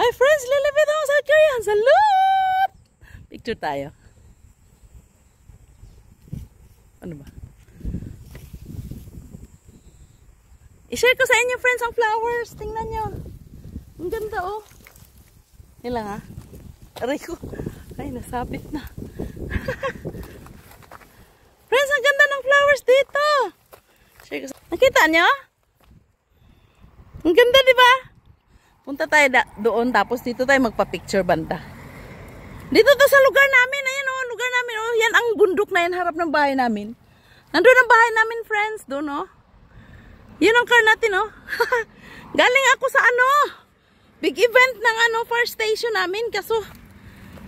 Hi friends, lilipit ako sa Korean. Salud! Picture tayo. Ano ba? I-share ko sa inyo friends ang flowers. Tingnan nyo. Ang ganda oh. Yan lang ha. Aray ko. Ay, nasabit na. Friends, ang ganda ng flowers dito. Share ko sa... Nakita nyo? Ang ganda diba? Punta tayo doon tapos dito tayo magpa-picture banda. Dito to sa lugar namin. Ayan oh, lugar namin oh. Yan ang bundok na yan, harap ng bahay namin. Nandun ang bahay namin friends. Doon oh. Yun ang car natin oh. Galing ako sa ano, big event ng ano, fire station namin. Kaso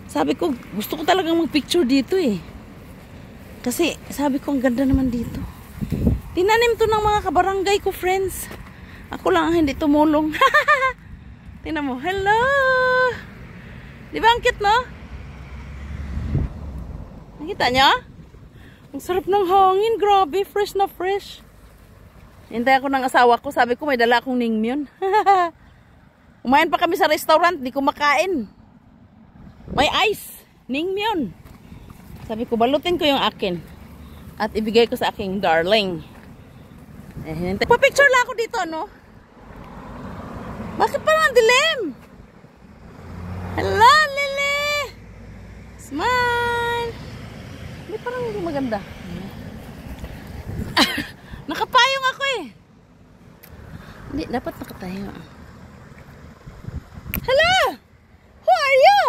sabi ko, gusto ko talagang mag-picture dito eh. Kasi sabi ko, ang ganda naman dito. Tinanim to ng mga kabarangay ko friends. Ako lang ang hindi tumulong. Tingnan mo, hello. Di ba ang cute no? Nakita nyo? Ang sarap ng hangin, grabe, fresh na fresh. Hintay ako ng asawa ko, sabi ko may dala akong ningmyon. Kumain pa kami sa restaurant, di ko makain. May ice, ningmyon. Sabi ko, balutin ko yung akin. At ibigay ko sa aking darling. Pa-picture lang ako dito, no? Bakit parang dilim? Hello, Lily! Smile! Hindi, parang hindi maganda. Nakapayong ako eh. Hindi, dapat nakatayo. Hello! Who are you?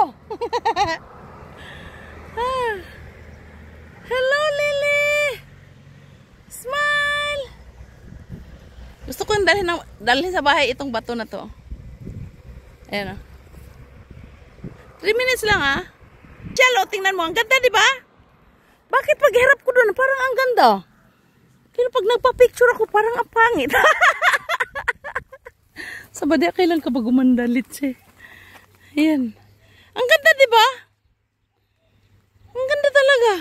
Hello, Lily! Smile! Gusto ko yung dalhin sa bahay itong bato na to. Ayan o. 3 minutes lang ah. Chalo, tingnan mo. Ang ganda, di ba? Bakit pag hirap ko doon, parang ang ganda? Pero pag nagpa-picture ako, parang ang pangit. Sabadi, kailan ka ba gumandalit siya? Ayan. Ang ganda, di ba? Ang ganda talaga.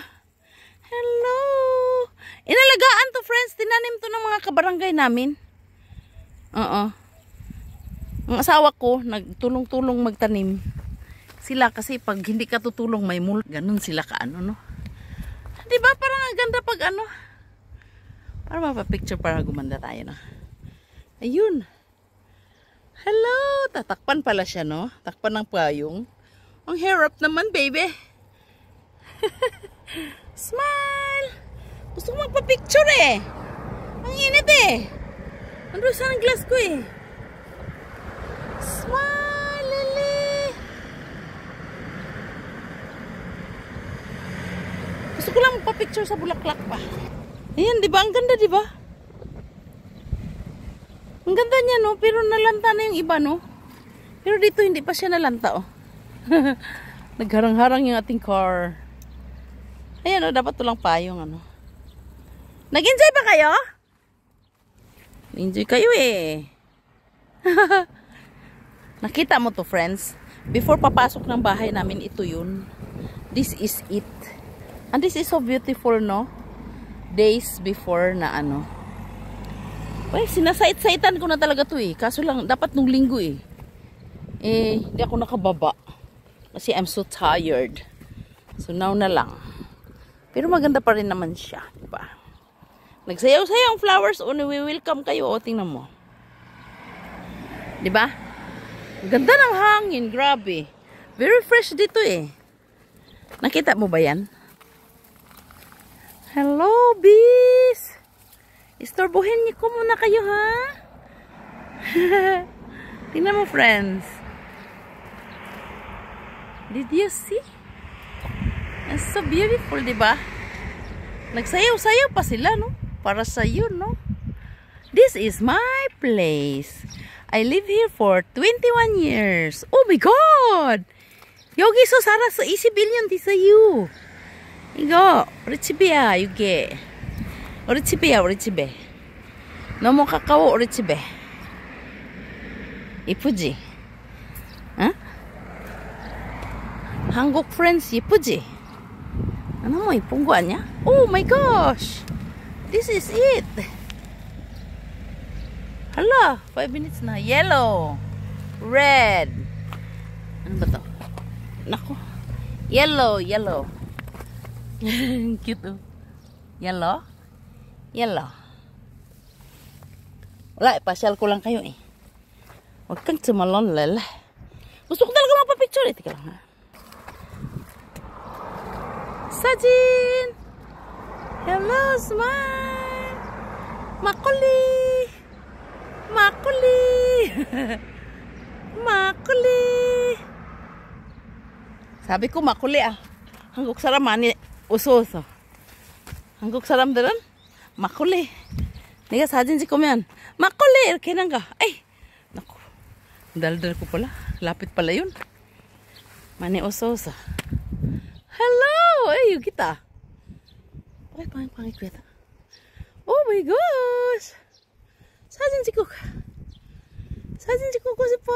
Hello. Inalagaan to, friends. Tinanim to ng mga kabarangay namin. Oo. Ang asawa ko, nagtulong-tulong magtanim. Sila kasi pag hindi ka tutulong, may mulot. Ganun sila ka ano, no? Di ba? Parang ang ganda pag ano. Para mapapicture para gumanda tayo na. Ayun. Hello. Tatakpan pala siya, no? Takpan ng payong. Ang harap naman, baby. Smile. Gusto ko magpa-picture eh. Ang init eh. Ano saan ang glass ko eh. Smile, Lily. Gusto ko lang magpa-picture sa bulaklak pa. Ayan, di ba? Ang ganda, di ba? Ang ganda niya, no? Pero nalanta na yung iba, no? Pero dito, hindi pa siya nalanta, oh. Nagharang-harang yung ating car. Ayan, no? Dapat tulang payong, ano. Nag-enjoy ba kayo? Enjoy kayo, eh. Nakita mo to, friends? Before papasok ng bahay namin, ito yun. This is it. And this is so beautiful, no? Days before na ano. Uy, sinasait-saitan ko na talaga to eh. Kaso lang, dapat nung linggo eh. Eh, hindi ako nakababa. Kasi I'm so tired. So now na lang. Pero maganda pa rin naman siya. Diba? Nagsayaw-sayaw ang flowers. We-welcome kayo. O, tingnan mo. Diba? Ganda ng hangin. Grabe. Very fresh dito eh. Nakita mo ba yan? Hello, bees! Istorbohin niyo ko muna kayo, ha? Tingnan mo, friends. Did you see? It's so beautiful, diba? Nagsayaw-sayaw pa sila, no? Para sa'yo, no? This is my place. I live here for 21 years. Oh my God! Yogi so sara sa 20 billion di sa'yo. 이거 우리 집이야 이게 우리 집이야 우리 집에 너무 가까워 우리 집에 이쁘지? 응? 한국 friends 예쁘지? 너무 이쁜 거 아니야? Oh my gosh, this is it. Hala, 5 minutes na. Yellow, red, Ano ba to? Nako. Yellow, yellow. Cute oh. Yellow? Yellow. Wala, ipasyal ko lang kayo eh. Huwag kang sumalon, lala. Gusto ko talaga magpa-picture eh. Tika lang ha. Sajin! Hello, smile! Makuli! Makuli! Makuli! Sabi ko makuli ah. Hanggok saram mani uso-uso. Hanggok saram daran? Makuli. Nika 사진 찍으면 막걸리 이렇게 하는 거. Ay! Naku. Daldal ko pala. Lapit pala yun. Mani uso-uso. Hello! Ay, kita. Okay, pangit. Oh my gosh! 사진 찍고 싶어.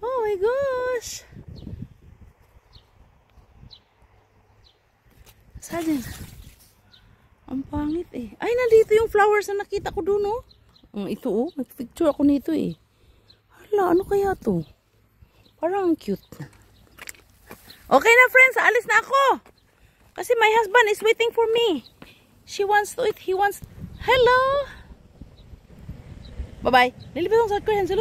Oh my gosh! Sajen. Ang pangit eh. Ay, nandito yung flowers na nakita ko doon oh. Ito oh, nag-picture ako nito eh. Hala, ano kaya to? Parang cute. Okay na friends, alis na ako. Kasi my husband is waiting for me. She wants to eat, he wants... Hello! Bye-bye. Nilipit ang sa